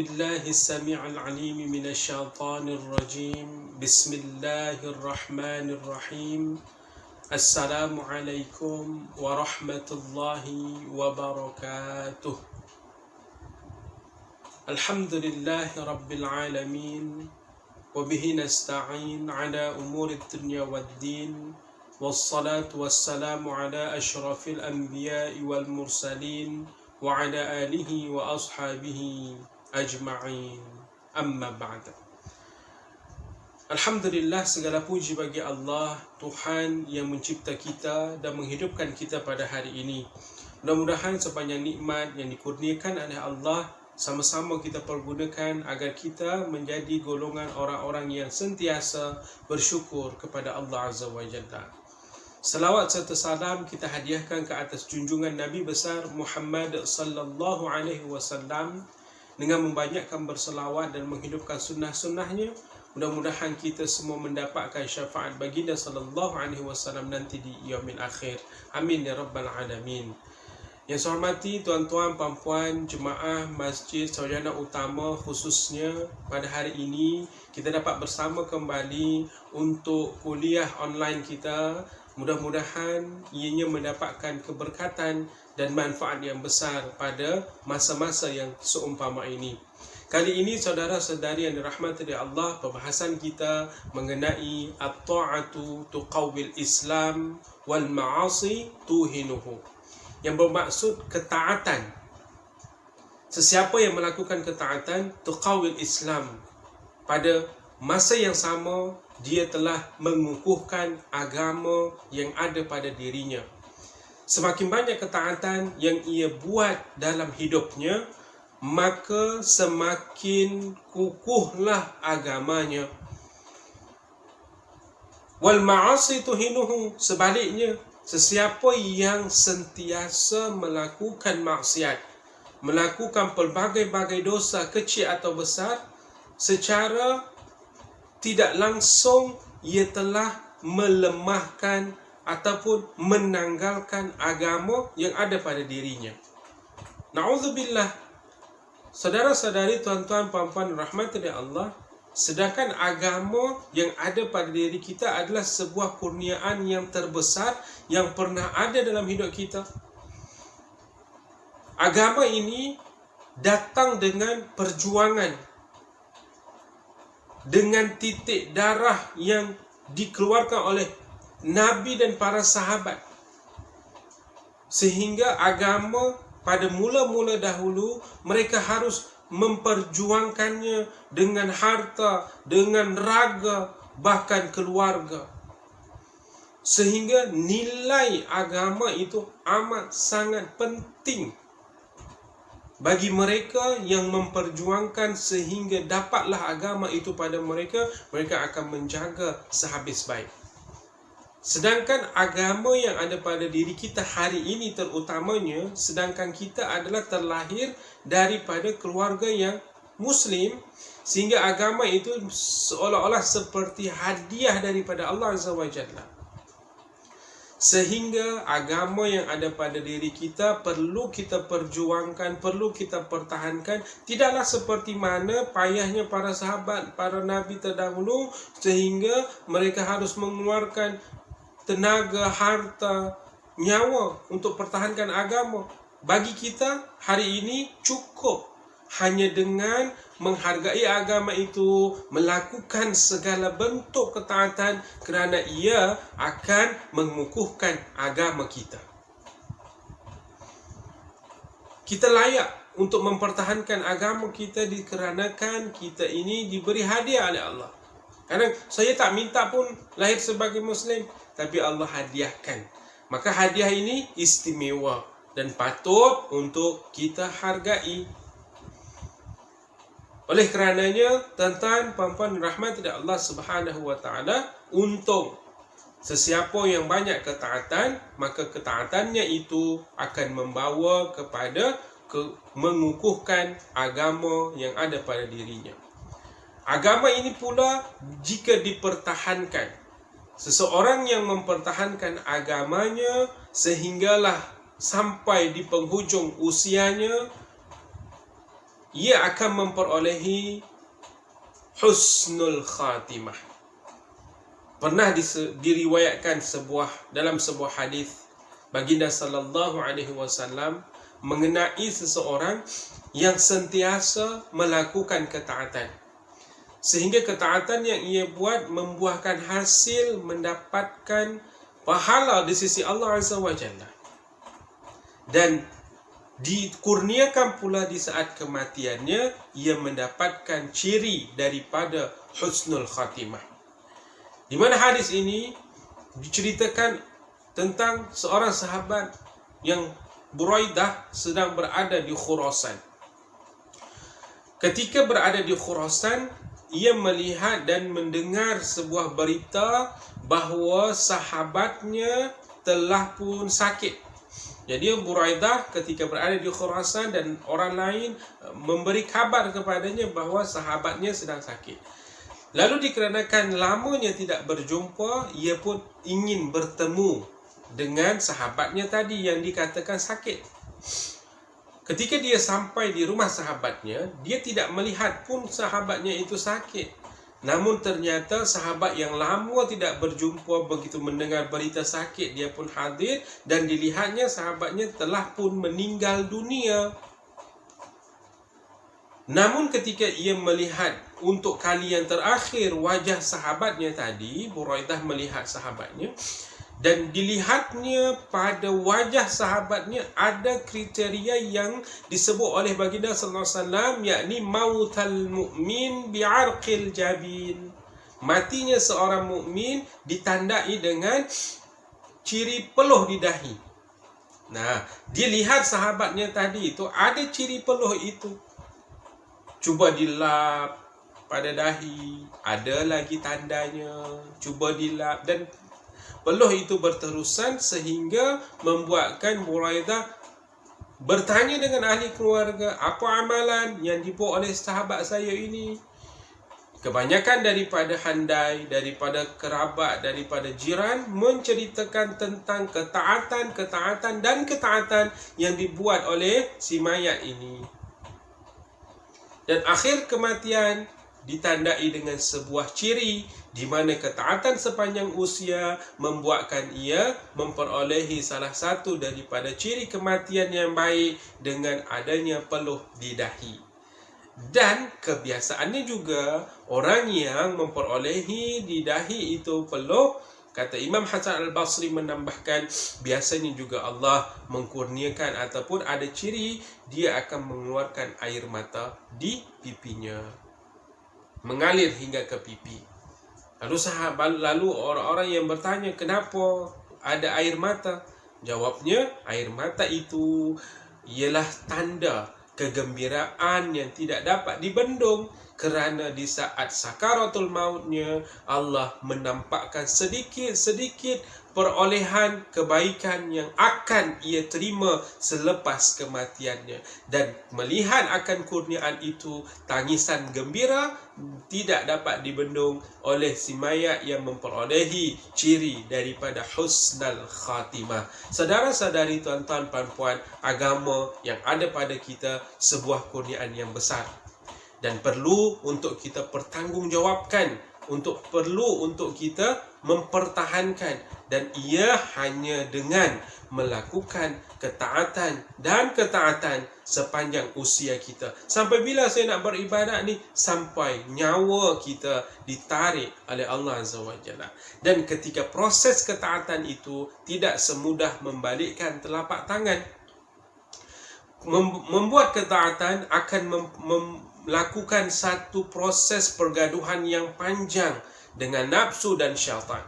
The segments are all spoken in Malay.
بالله السميع العليم من الشيطان الرجيم بسم الله الرحمن الرحيم السلام عليكم ورحمة الله وبركاته الحمد لله رب العالمين وبه نستعين على أمور الدنيا والدين والصلاة والسلام على أشرف الأنبياء والمرسلين وعلى آله وأصحابه أجمعين أما بعد. Alhamdulillah, segala puji bagi Allah, Tuhan yang mencipta kita dan menghidupkan kita pada hari ini. Mudah-mudahan sepanjang nikmat yang dikurniakan oleh Allah sama-sama kita pergunakan agar kita menjadi golongan orang-orang yang sentiasa bersyukur kepada Allah Azza wa Jalla. Salawat serta salam kita hadiahkan ke atas junjungan Nabi besar Muhammad sallallahu alaihi wasallam dengan membanyakkan berselawat dan menghidupkan sunnah-sunnahnya. Mudah-mudahan kita semua mendapatkan syafaat baginda sallallahu alaihi wasallam nanti di yaumil akhir. Amin ya rabbal alamin. Yang saya hormati tuan-tuan, puan-puan, jemaah Masjid Sarjana Utama, khususnya pada hari ini kita dapat bersama kembali untuk kuliah online kita. Mudah-mudahan ianya mendapatkan keberkatan dan manfaat yang besar pada masa-masa yang seumpama ini. Kali ini saudara-saudari yang dirahmati oleh Allah, pembahasan kita mengenai at-ta'atu tuqawwil Islam wal ma'asi tuhinuhu. Yang bermaksud ketaatan. Sesiapa yang melakukan ketaatan tuqawwil Islam, pada masa yang sama dia telah mengukuhkan agama yang ada pada dirinya. Semakin banyak ketaatan yang ia buat dalam hidupnya, maka semakin kukuhlah agamanya. Wal ma'asi tuhinuhu, sebaliknya, sesiapa yang sentiasa melakukan maksiat, melakukan pelbagai-bagai dosa kecil atau besar, secara tidak langsung ia telah melemahkan ataupun menanggalkan agama yang ada pada dirinya. Na'udzubillah. Saudara-saudari, tuan-tuan, puan-puan rahmat dari Allah, sedangkan agama yang ada pada diri kita adalah sebuah kurniaan yang terbesar yang pernah ada dalam hidup kita. Agama ini datang dengan perjuangan, dengan titik darah yang dikeluarkan oleh Nabi dan para sahabat. Sehingga agama pada mula-mula dahulu mereka harus memperjuangkannya dengan harta, dengan raga, bahkan keluarga. Sehingga nilai agama itu amat sangat penting bagi mereka yang memperjuangkan, sehingga dapatlah agama itu pada mereka, mereka akan menjaga sehabis baik. Sedangkan agama yang ada pada diri kita hari ini terutamanya, sedangkan kita adalah terlahir daripada keluarga yang Muslim, sehingga agama itu seolah-olah seperti hadiah daripada Allah Azza wa Jalla. Sehingga agama yang ada pada diri kita perlu kita perjuangkan, perlu kita pertahankan. Tidaklah seperti mana payahnya para sahabat, para nabi terdahulu, sehingga mereka harus mengeluarkan tenaga, harta, nyawa untuk pertahankan agama. Bagi kita hari ini cukup hanya dengan menghargai agama itu, melakukan segala bentuk ketaatan, kerana ia akan mengukuhkan agama kita. Kita layak untuk mempertahankan agama kita dikarenakan kita ini diberi hadiah oleh Allah. Kadang saya tak minta pun lahir sebagai Muslim, tapi Allah hadiahkan. Maka hadiah ini istimewa dan patut untuk kita hargai. Oleh kerananya, tuan-tuan, puan-puan rahmat dari Allah Subhanahu wa taala, untuk sesiapa yang banyak ketaatan, maka ketaatannya itu akan membawa kepada mengukuhkan agama yang ada pada dirinya. Agama ini pula jika dipertahankan, seseorang yang mempertahankan agamanya sehinggalah sampai di penghujung usianya, ia akan memperolehi husnul khatimah. Pernah diriwayatkan dalam sebuah hadis baginda sallallahu alaihi wasallam mengenai seseorang yang sentiasa melakukan ketaatan, sehingga ketaatan yang ia buat membuahkan hasil mendapatkan pahala di sisi Allah Azza wa Jalla, dan dikurniakan pula di saat kematiannya ia mendapatkan ciri daripada husnul khatimah. Di mana hadis ini diceritakan tentang seorang sahabat yang Buraidah sedang berada di Khurasan. Ketika berada di Khurasan, ia melihat dan mendengar sebuah berita bahawa sahabatnya telah pun sakit. Jadi Buraidah ketika berada di Khurasan dan orang lain memberi kabar kepadanya bahawa sahabatnya sedang sakit. Lalu dikarenakan lamanya tidak berjumpa, ia pun ingin bertemu dengan sahabatnya tadi yang dikatakan sakit. Ketika dia sampai di rumah sahabatnya, dia tidak melihat pun sahabatnya itu sakit. Namun ternyata sahabat yang lama tidak berjumpa begitu mendengar berita sakit, dia pun hadir dan dilihatnya sahabatnya telah pun meninggal dunia. Namun ketika ia melihat untuk kali yang terakhir wajah sahabatnya tadi, Buraidah melihat sahabatnya, dan dilihatnya pada wajah sahabatnya ada kriteria yang disebut oleh baginda sallallahu alaihi wasallam, yakni mautal mu'min bi'arqil jabin. Matinya seorang mukmin ditandai dengan ciri peluh di dahi. Nah, dia lihat sahabatnya tadi itu ada ciri peluh itu. Cuba dilap pada dahi, ada lagi tandanya, cuba dilap, dan peluh itu berterusan sehingga membuatkan Buraidah bertanya dengan ahli keluarga, apa amalan yang dibuat oleh sahabat saya ini? Kebanyakan daripada handai, daripada kerabat, daripada jiran menceritakan tentang ketaatan yang dibuat oleh si mayat ini. Dan akhir kematian ditandai dengan sebuah ciri di mana ketaatan sepanjang usia membuatkan ia memperolehi salah satu daripada ciri kematian yang baik dengan adanya peluh di dahi. Dan kebiasaannya juga orang yang memperolehi di dahi itu peluh, kata Imam Hasan Al-Basri menambahkan, biasanya juga Allah mengkurniakan ataupun ada ciri dia akan mengeluarkan air mata di pipinya, mengalir hingga ke pipi. Lalu orang-orang yang bertanya, kenapa ada air mata? Jawabnya, air mata itu ialah tanda kegembiraan yang tidak dapat dibendung, kerana di saat sakaratul mautnya Allah menampakkan sedikit-sedikit perolehan kebaikan yang akan ia terima selepas kematiannya, dan melihat akan kurniaan itu, tangisan gembira tidak dapat dibendung oleh si mayat yang memperolehi ciri daripada husnul khatimah. Saudara-saudari, tuan-tuan, puan-puan, agama yang ada pada kita sebuah kurniaan yang besar, dan perlu untuk kita pertanggungjawabkan, perlu untuk kita mempertahankan, dan ia hanya dengan melakukan ketaatan sepanjang usia kita. Sampai bila saya nak beribadat ni? Sampai nyawa kita ditarik oleh Allah Azza wa Jalla. Dan ketika proses ketaatan itu tidak semudah membalikkan telapak tangan. Membuat ketaatan akan melakukan satu proses pergaduhan yang panjang dengan nafsu dan syaitan.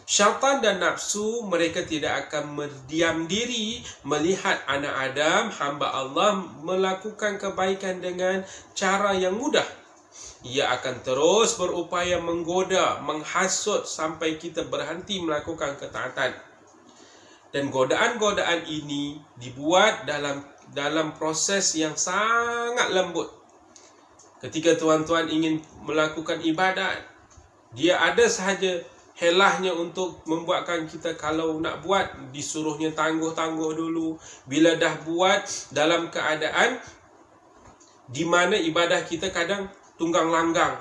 Syaitan dan nafsu, mereka tidak akan berdiam diri melihat anak Adam, hamba Allah, melakukan kebaikan dengan cara yang mudah. Ia akan terus berupaya menggoda, menghasut sampai kita berhenti melakukan ketaatan. Dan godaan-godaan ini dibuat dalam proses yang sangat lembut. Ketika tuan-tuan ingin melakukan ibadat, dia ada sahaja helahnya untuk membuatkan kita, kalau nak buat disuruhnya tangguh-tangguh dulu. Bila dah buat dalam keadaan di mana ibadah kita kadang tunggang langgang,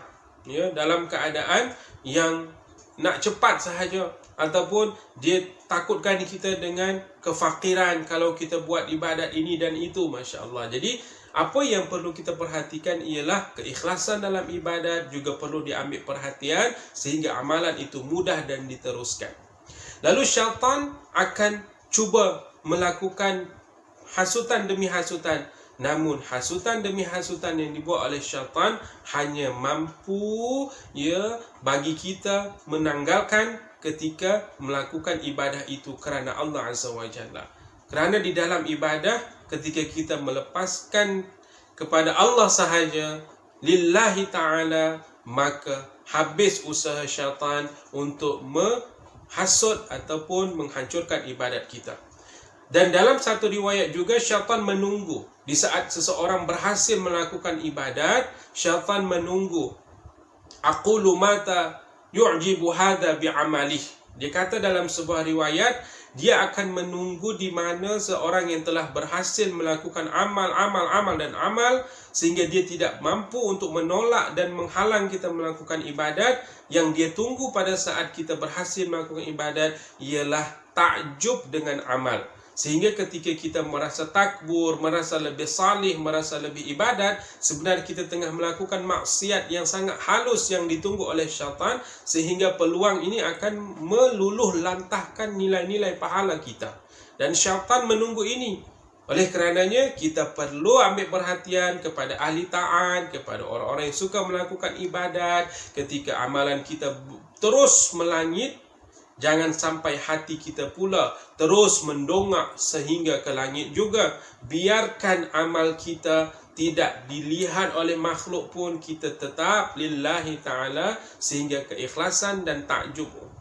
ya, dalam keadaan yang nak cepat sahaja, ataupun dia takutkan kita dengan kefakiran kalau kita buat ibadat ini dan itu, Masya Allah. Jadi apa yang perlu kita perhatikan ialah keikhlasan dalam ibadat juga perlu diambil perhatian sehingga amalan itu mudah dan diteruskan. Lalu syaitan akan cuba melakukan hasutan demi hasutan. Namun hasutan demi hasutan yang dibuat oleh syaitan hanya mampu, ya, bagi kita menanggalkan ketika melakukan ibadah itu kerana Allah Azza wa Jalla. Kerana di dalam ibadah, ketika kita melepaskan kepada Allah sahaja, lillahi ta'ala, maka habis usaha syaitan untuk menghasut ataupun menghancurkan ibadat kita. Dan dalam satu riwayat juga, syaitan menunggu. Di saat seseorang berhasil melakukan ibadat, syaitan menunggu. Aqulu mata yu'jibu hadha bi'amalih. Dia kata dalam sebuah riwayat, dia akan menunggu di mana seorang yang telah berhasil melakukan amal sehingga dia tidak mampu untuk menolak dan menghalang kita melakukan ibadat. Yang dia tunggu pada saat kita berhasil melakukan ibadat ialah takjub dengan amal. Sehingga ketika kita merasa takbur, merasa lebih salih, merasa lebih ibadat, sebenarnya kita tengah melakukan maksiat yang sangat halus yang ditunggu oleh syaitan, sehingga peluang ini akan meluluh lantahkan nilai-nilai pahala kita. Dan syaitan menunggu ini. Oleh kerananya kita perlu ambil perhatian kepada ahli taat, kepada orang-orang yang suka melakukan ibadat. Ketika amalan kita terus melangit, jangan sampai hati kita pula terus mendongak sehingga ke langit juga. Biarkan amal kita tidak dilihat oleh makhluk pun, kita tetap lillahi ta'ala, sehingga keikhlasan dan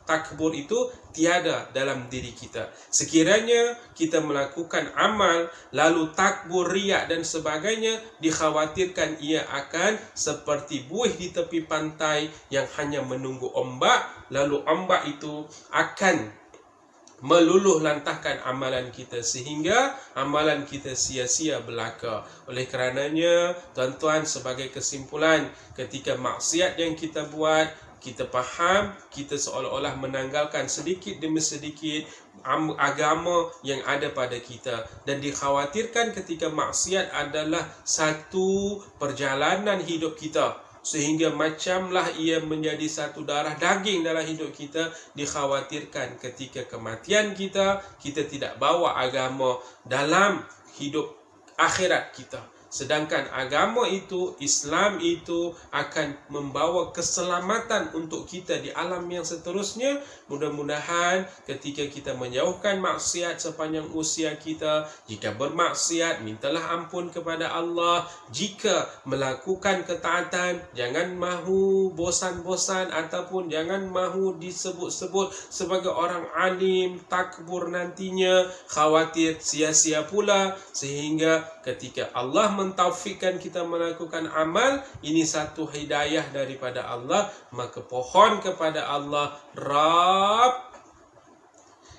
takbur itu tiada dalam diri kita. Sekiranya kita melakukan amal lalu takbur, riak dan sebagainya, dikhawatirkan ia akan seperti buih di tepi pantai yang hanya menunggu ombak, lalu ombak itu akan meluluh lantahkan amalan kita sehingga amalan kita sia-sia belaka. Oleh kerananya, tuan-tuan, sebagai kesimpulan, ketika maksiat yang kita buat, kita faham, kita seolah-olah menanggalkan sedikit demi sedikit agama yang ada pada kita. Dan dikhawatirkan ketika maksiat adalah satu perjalanan hidup kita, sehingga macamlah ia menjadi satu darah daging dalam hidup kita. Dikhawatirkan ketika kematian kita, kita tidak bawa agama dalam hidup akhirat kita. Sedangkan agama itu, Islam itu akan membawa keselamatan untuk kita di alam yang seterusnya. Mudah-mudahan ketika kita menjauhkan maksiat sepanjang usia kita, jika bermaksiat, mintalah ampun kepada Allah. Jika melakukan ketaatan, jangan mahu bosan-bosan ataupun jangan mahu disebut-sebut sebagai orang alim, takbur nantinya, khawatir sia-sia pula. Sehingga ketika Allah mentaufikkan kita melakukan amal, ini satu hidayah daripada Allah, maka pohon kepada Allah, Rabb,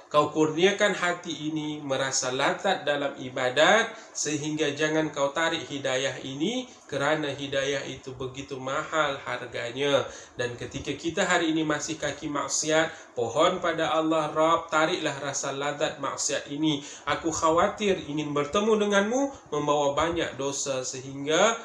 kau kurniakan hati ini merasa lazat dalam ibadat, sehingga jangan kau tarik hidayah ini, kerana hidayah itu begitu mahal harganya. Dan ketika kita hari ini masih kaki maksiat, pohon pada Allah, Rabb, tariklah rasa lazat maksiat ini. Aku khawatir ingin bertemu denganmu membawa banyak dosa sehingga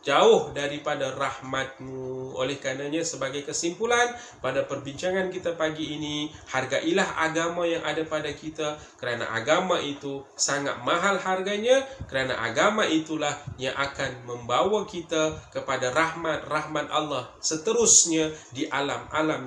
jauh daripada rahmat-Mu. Oleh karenanya, sebagai kesimpulan pada perbincangan kita pagi ini, hargailah agama yang ada pada kita, kerana agama itu sangat mahal harganya, kerana agama itulah yang akan membawa kita kepada rahmat Allah seterusnya di alam-alam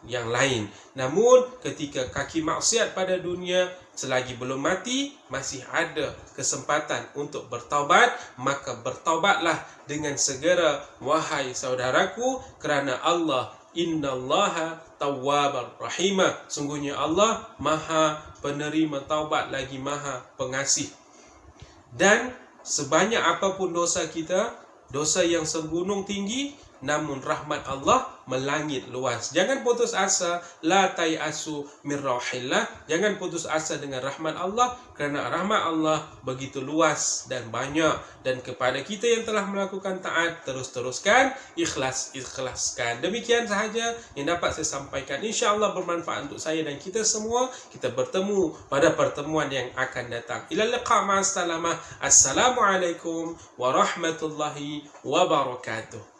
yang lain. Namun ketika kaki maksiat pada dunia, selagi belum mati, masih ada kesempatan untuk bertaubat, maka bertaubatlah dengan segera, wahai saudaraku, kerana Allah, innallaha tawwabar rahimah, sungguhnya Allah maha penerima taubat lagi maha pengasih. Dan sebanyak apapun dosa kita, dosa yang segunung tinggi, namun rahmat Allah melangit luas. Jangan putus asa, la tayasu min rauhillah. Jangan putus asa dengan rahmat Allah, kerana rahmat Allah begitu luas dan banyak. Dan kepada kita yang telah melakukan taat, terus-teruskan, ikhlaskan. Demikian sahaja yang dapat saya sampaikan. InsyaAllah bermanfaat untuk saya dan kita semua. Kita bertemu pada pertemuan yang akan datang. Ila liqa ma'as salamah. Assalamualaikum warahmatullahi wabarakatuh.